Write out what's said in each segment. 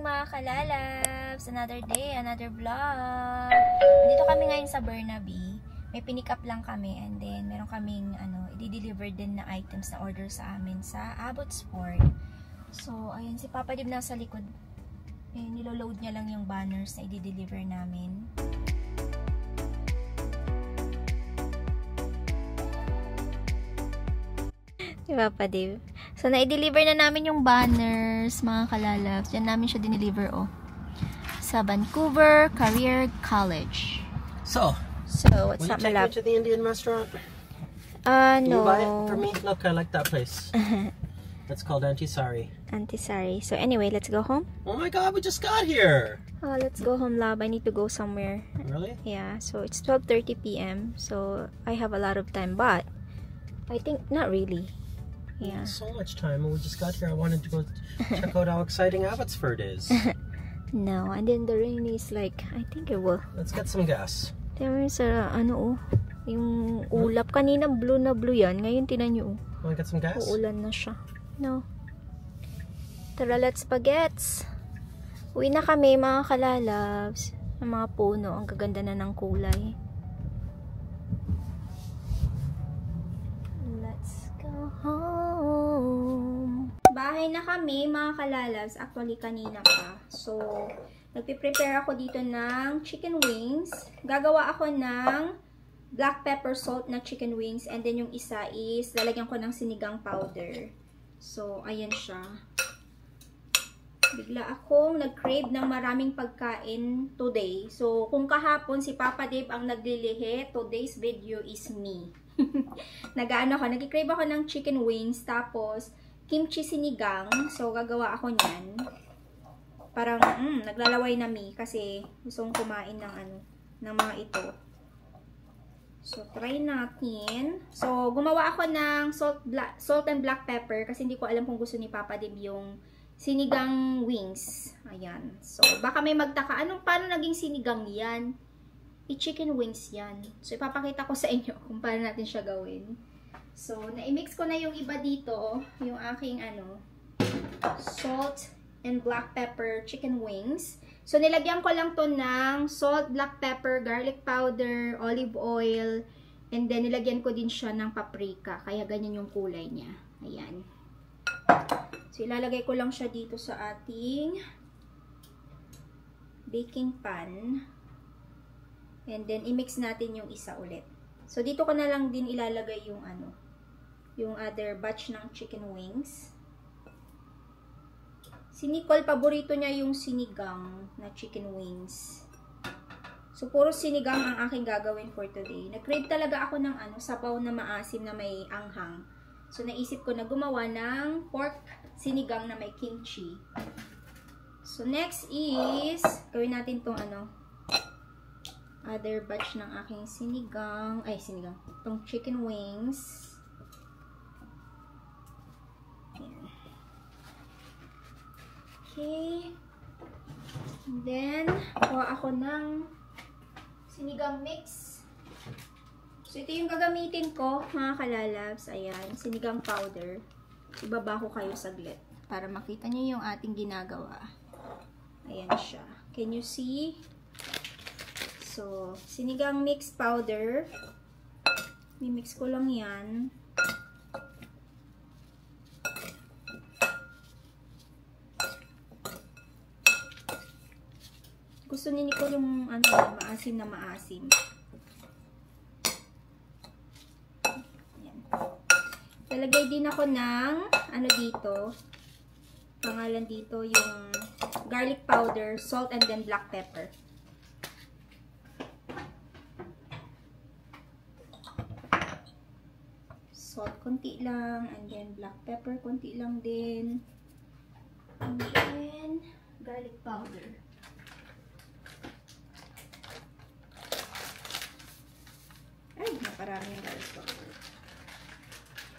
mga kalalabs! Another day, another vlog! Dito kami ngayon sa Burnaby. May pinick up lang kami and then meron kaming i-deliver din na items na order sa amin sa Abbotsford. So, ayun, si Papa Dib nasa likod. Niloload niya lang yung banners na i-deliver namin. Si Papa Dave. So, na-deliver na namin yung banners, mga kalalabs. Yan namin siya dineliver, oh. Sa Vancouver Career College. So what's up, my love? love? Will you take me to the Indian restaurant? No. Can you buy it for me? Look, I like that place. It's called Antisari. Antisari. So, anyway, let's go home. Oh my god, we just got here! Oh, let's go home, love. I need to go somewhere. Really? Yeah, so it's 12:30 p.m. So, I have a lot of time, but I think not really. Yeah. So much time. When we just got here, I wanted to go check out how exciting Abbotsford is. No, and then the rain is like, I think it will. Let's get some gas. There is yung ulap. Kanina blue na blue yan. Ngayon tinan nyo, Want to get some gas? uulan na siya. No. Tara, let's bagets. Uwi na kami, mga kalalabs. Ang mga puno, ang gaganda na ng kulay. Let's go home. Bahay na kami, mga kalalabs. Actually, kanina pa. So, nagpiprepare ako dito ng chicken wings. Gagawa ako ng black pepper salt na chicken wings. And then yung isa is, lalagyan ko ng sinigang powder. So, ayan siya. Bigla akong nag-crave ng maraming pagkain today. So, kung kahapon si Papa Dave ang naglilihi, today's video is me. Nag-crave ako ng chicken wings, tapos kimchi sinigang. So, gagawa ako niyan. Parang, naglalaway na mi kasi gusto kong kumain ng mga ito. So, try natin. So, gumawa ako ng salt and black pepper kasi hindi ko alam kung gusto ni Papa Dib yung sinigang wings. Ayan. So, baka may magtaka, paano naging sinigang yan? I-chicken wings yan. So, ipapakita ko sa inyo kung paano natin siya gawin. So, na-mix ko na yung iba dito, yung aking salt and black pepper chicken wings. So, nilagyan ko lang to ng salt, black pepper, garlic powder, olive oil, and then nilagyan ko din siya ng paprika. Kaya ganyan yung kulay niya. Ayan. So, ilalagay ko lang siya dito sa ating baking pan. And then, i-mix natin yung isa ulit. So, dito ko na lang din ilalagay yung yung other batch ng chicken wings. Si Nicole, paborito niya yung sinigang na chicken wings. So, puro sinigang ang aking gagawin for today. Nag-crave talaga ako ng sabaw na maasim na may anghang. So, naisip ko na gumawa ng pork sinigang na may kimchi. So, next is, gawin natin tong other batch ng aking sinigang. Tong chicken wings. Ayan. Okay. And then, kuha ako ng sinigang mix. So, ito yung gagamitin ko, mga kalalabs. Ayan, sinigang powder. Ibaba ko kayo saglit para makita nyo yung ating ginagawa. Ayan siya. Can you see? So, sinigang mix powder. Mimix ko lang yan. Gusto ni Nicole yung maasim na maasim. Ayan. Talagay din ako ng dito. Pangalan dito yung garlic powder, salt, and then black pepper. Salt konti lang, and then black pepper konti lang din. And then garlic powder. Ay, naparami yung garlic powder.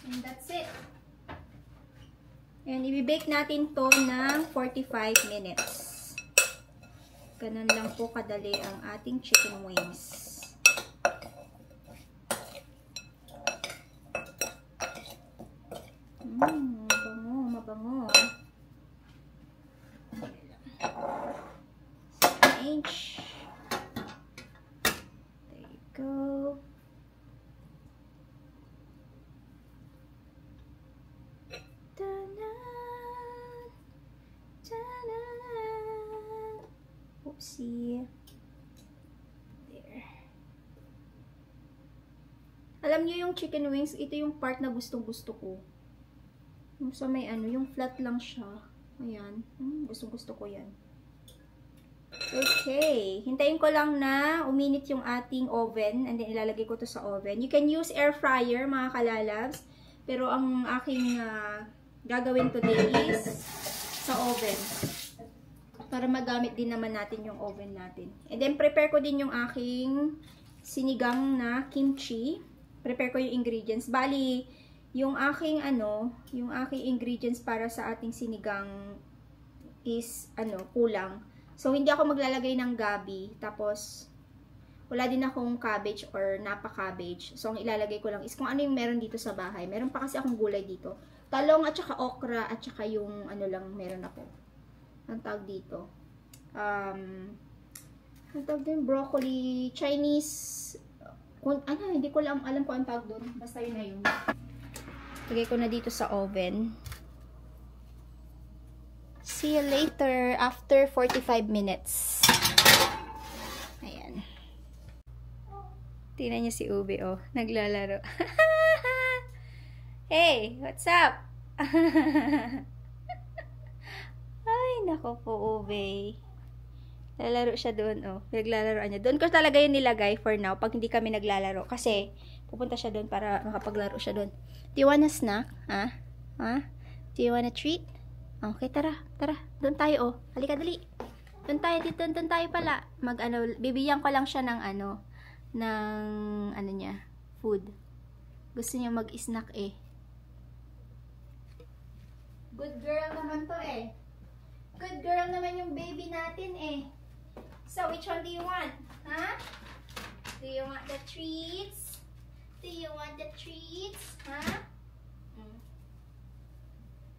And that's it. And i-bake natin to ng 45 minutes. Ganun lang po kadali ang ating chicken wings. Mabango, mabango. Alam niyo yung chicken wings, ito yung part na gustong-gusto ko. Yung sa may ano, yung flat lang siya. Ayan. Gustong-gusto ko yan. Okay. Hintayin ko lang na uminit yung ating oven. And then, ilalagay ko to sa oven. You can use air fryer, mga kalalabs. Pero, ang aking gagawin today is sa oven. Para magamit din naman natin yung oven natin. And then, prepare ko din yung aking sinigang na kimchi. Prepare ko yung ingredients. Bali, yung aking ingredients para sa ating sinigang is kulang. So hindi ako maglalagay ng gabi, tapos wala din akong cabbage or napa cabbage. So ang ilalagay ko lang is kung ano yung meron dito sa bahay. Meron pa kasi akong gulay dito. Talong at saka okra at saka yung lang meron ako. Ang tawag dito. Ang tawag din broccoli, Chinese. Hindi ko alam kung ang tawag doon. Basta yun na yun. Lagay ko na dito sa oven. See you later after 45 minutes. Ayan. Tingnan niyo si Ube, oh. Naglalaro. Hey, what's up? Ay, nako po, Ube. Lalaro siya doon, oh. Naglalaroan niya. Doon ko talaga yun nilagay for now, pag hindi kami naglalaro. Kasi, pupunta siya doon para makapaglaro siya doon. Do you wanna snack? Ha? Do you wanna treat? Okay, tara. Doon tayo, oh. Halika, dali. Doon tayo pala. Bibigyan ko lang siya ng niya, food. Gusto niya mag-snack eh. Good girl naman to eh. Good girl naman yung baby natin eh. So, which one do you want? Huh? Do you want the treats? Do you want the treats? Huh?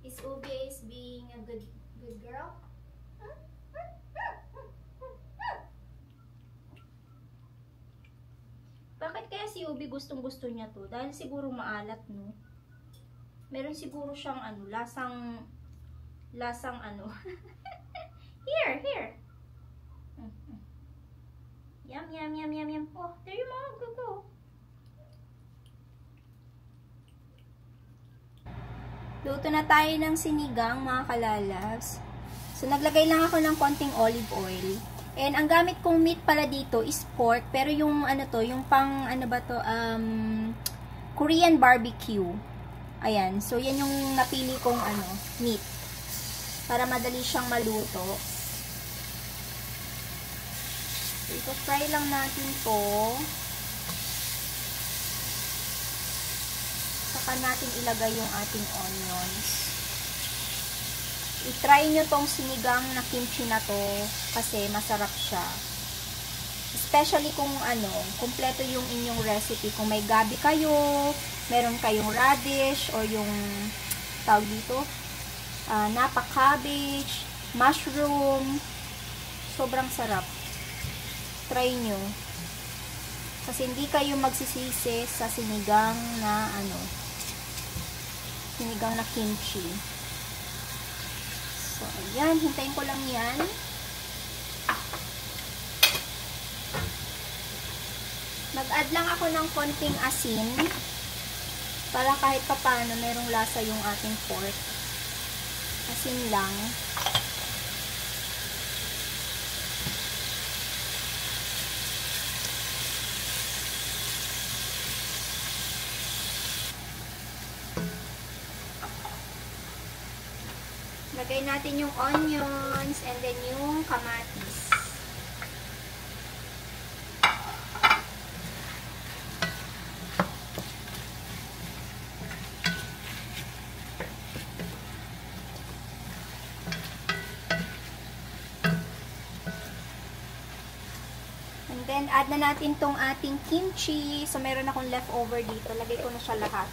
Is Ube being a good girl? Bakit kaya si Ube gustong-gusto niya to? Dahil siguro maalat, no? Meron siguro siyang lasang Here. Yum. Oh, there you go. Luto na tayo ng sinigang, mga kalalabs. So, naglagay lang ako ng konting olive oil. And, ang gamit kong meat pala dito is pork. Pero yung, yung pang, Korean barbecue. Ayan. So, yan yung napili kong, meat. Para madali siyang maluto. So, ito-fry lang natin to. Saka natin ilagay yung ating onions. I-try nyo tong sinigang na kimchi na to kasi masarap siya. Especially kung kumpleto yung inyong recipe. Kung may gabi kayo, meron kayong radish or yung tawag dito, napa cabbage, mushroom. Sobrang sarap. Try nyo. Kasi hindi kayo magsisisi sa sinigang na sinigang na kimchi. So, ayan. Hintayin ko lang yan. Mag-add lang ako ng konting asin para kahit papaano merong lasa yung ating pork. Asin lang. Lagay natin yung onions and then yung kamatis. And then add na natin tong ating kimchi. So meron akong leftover dito. Lagay ko na siya lahat.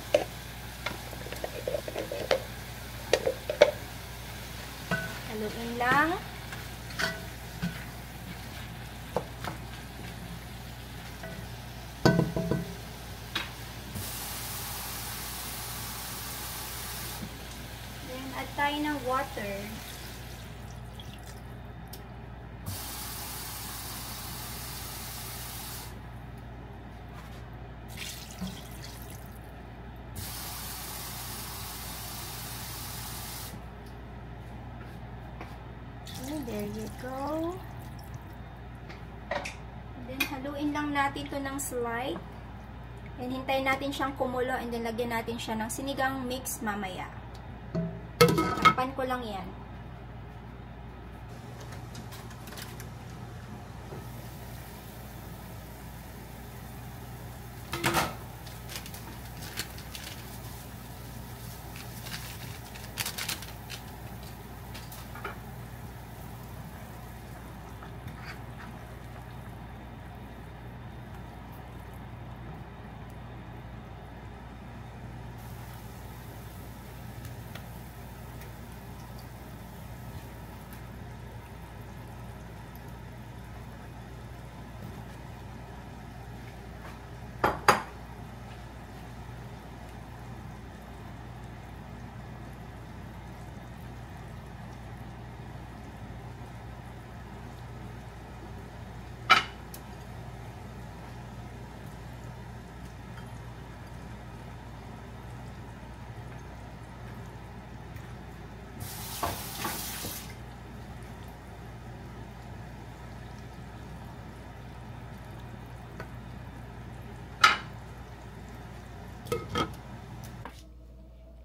Haluin lang. Then, add tayo ng water. There you go. And then, haluin lang natin to ng slight. And hintayin natin siyang kumulo and then lagyan natin siya ng sinigang mix mamaya. Takpan ko lang yan.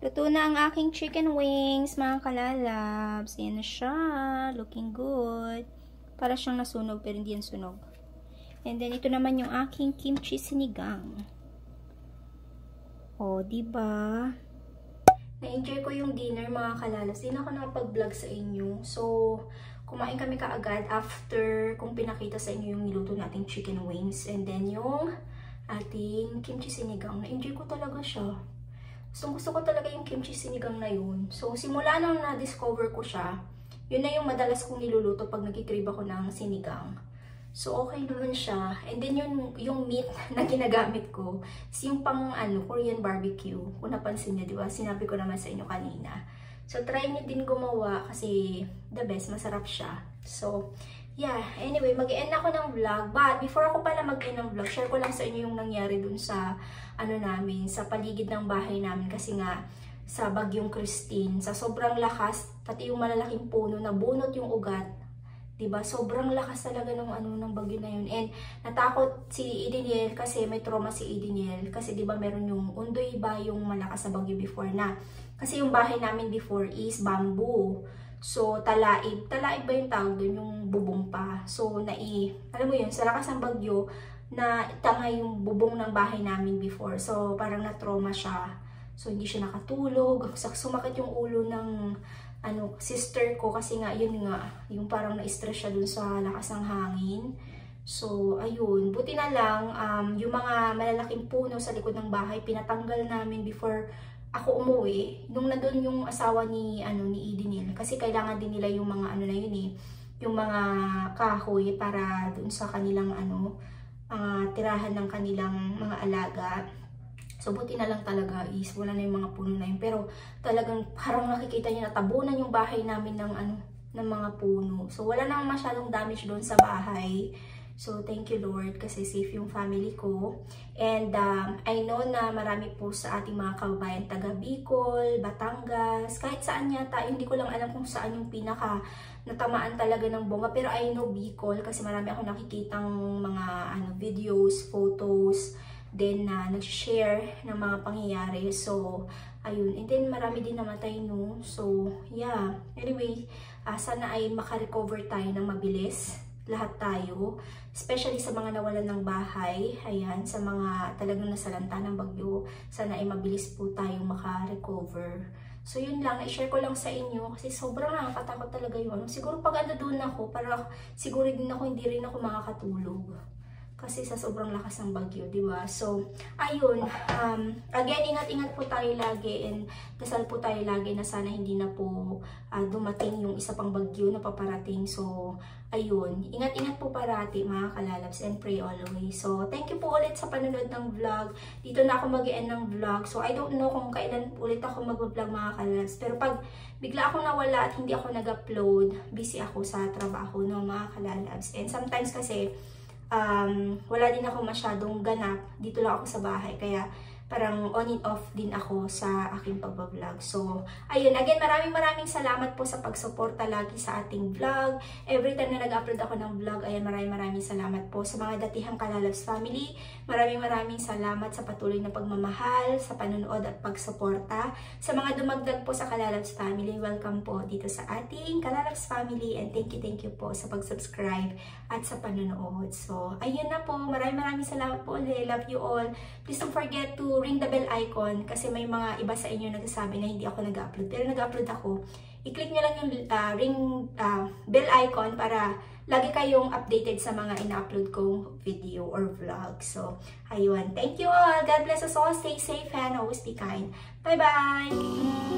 Luto na ang aking chicken wings, mga kalalabs. Ayan na siya. Looking good. Para siyang nasunog, pero hindi yan sunog. And then, ito naman yung aking kimchi sinigang. O, diba? Na-enjoy ko yung dinner, mga kalalabs. Hindi na ako nakapag-vlog sa inyo. So, kumain kami kaagad after kung pinakita sa inyo yung niluto nating chicken wings. And then, yung ating kimchi sinigang. Na-enjoy ko talaga siya. So, gusto ko talaga yung kimchi sinigang na yun. So, simula nang na-discover ko siya, yun na yung madalas kong niluluto pag nagkikrave ako ng sinigang. So, okay naman siya. And then, yung meat na ginagamit ko is yung pang Korean barbecue. Kung napansin niyo, di ba? Sinabi ko naman sa inyo kanina. So, try niyo din gumawa kasi the best, masarap siya. So, yeah. Anyway, mag-end ako ng vlog. But, before ako pala mag-end ng vlog, share ko lang sa inyo yung nangyari dun sa namin, sa paligid ng bahay namin kasi nga sa Bagyong Christine, sa sobrang lakas, pati yung malalaking puno na bunot yung ugat, 'di ba? Sobrang lakas talaga ng bagyo na yun. And natakot si Edeniel kasi may trauma si Edeniel kasi 'di ba meron yung undoy ba yung malakas sa bagyo before na. Kasi yung bahay namin before is bamboo. So talaib ba yung tawag doon, yung bubong pa. So alam mo yun, sa lakas ng bagyo na tangay yung bubong ng bahay namin before. So, parang na-trauma siya. So, hindi siya nakatulog. Sumakit yung ulo ng sister ko kasi nga, yun nga, yung parang na-stress siya dun sa lakas ng hangin. So, ayun. Buti na lang, yung mga malalaking puno sa likod ng bahay, pinatanggal namin before ako umuwi. Nung nandun yung asawa ni Edeniel. Kasi kailangan din nila yung mga na yun eh, yung mga kahoy para dun sa kanilang tirahan ng kanilang mga alaga. So, buti na lang talaga is wala na yung mga puno na yun. Pero talagang parang nakikita niyo natabunan yung bahay namin ng mga puno. So, wala nang masyadong damage doon sa bahay. So, thank you Lord kasi safe yung family ko. And I know na marami po sa ating mga kababayan taga Bicol, Batangas, kahit saan yata. Hindi ko lang alam kung saan yung pinaka natamaan talaga ng bongga. Pero I know Bicol kasi marami akong nakikitang mga videos, photos, then nag-share ng mga pangyayari. So, ayun. And then marami din namatay, no? So, yeah. Anyway, sana ay makarecover tayo ng mabilis. Lahat tayo, especially sa mga nawalan ng bahay, ayan, sa mga talagang nasalanta ng bagyo, sana ay mabilis po tayong maka-recover. So yun lang, i-share ko lang sa inyo kasi sobrang nakakatakot talaga yun. Siguro pag doon ako, para siguro din ako hindi rin ako makakatulog. Kasi sa sobrang lakas ng bagyo, di ba? So, ayun, again, ingat-ingat po tayo lagi and dasal po tayo lagi na sana hindi na po dumating yung isa pang bagyo na paparating. So, ayun, ingat-ingat po parati mga kalalabs and pray always. So, thank you po ulit sa panonood ng vlog. Dito na ako mag-end ng vlog. So, I don't know kung kailan ulit ako mag-vlog mga kalalabs. Pero pag bigla akong nawala at hindi ako nag-upload, busy ako sa trabaho, no, mga kalalabs. And sometimes kasi, wala din ako masyadong ganap. Dito lang ako sa bahay. Kaya, parang on and off din ako sa aking pagbablog. So, ayun, again, maraming salamat po sa pagsuporta lagi sa ating vlog. Every time na nag-upload ako ng vlog, ayan, maraming salamat po sa mga datihang Kalalabs family. Maraming salamat sa patuloy na pagmamahal, sa panonood at pagsuporta. Sa mga dumagdag po sa Kalalabs family, welcome po dito sa ating Kalalabs family, and thank you po sa pag-subscribe at sa panonood. So, ayun na po. Maraming salamat po ulit. Love you all. Please don't forget to ring the bell icon kasi may mga iba sa inyo nagsasabi na hindi ako nag-upload. Pero nag-upload ako. I-click nyo lang yung bell icon para lagi kayong updated sa mga ina-upload kong video or vlog. So, ayun. Thank you all. God bless us all. Stay safe and always be kind. Bye-bye!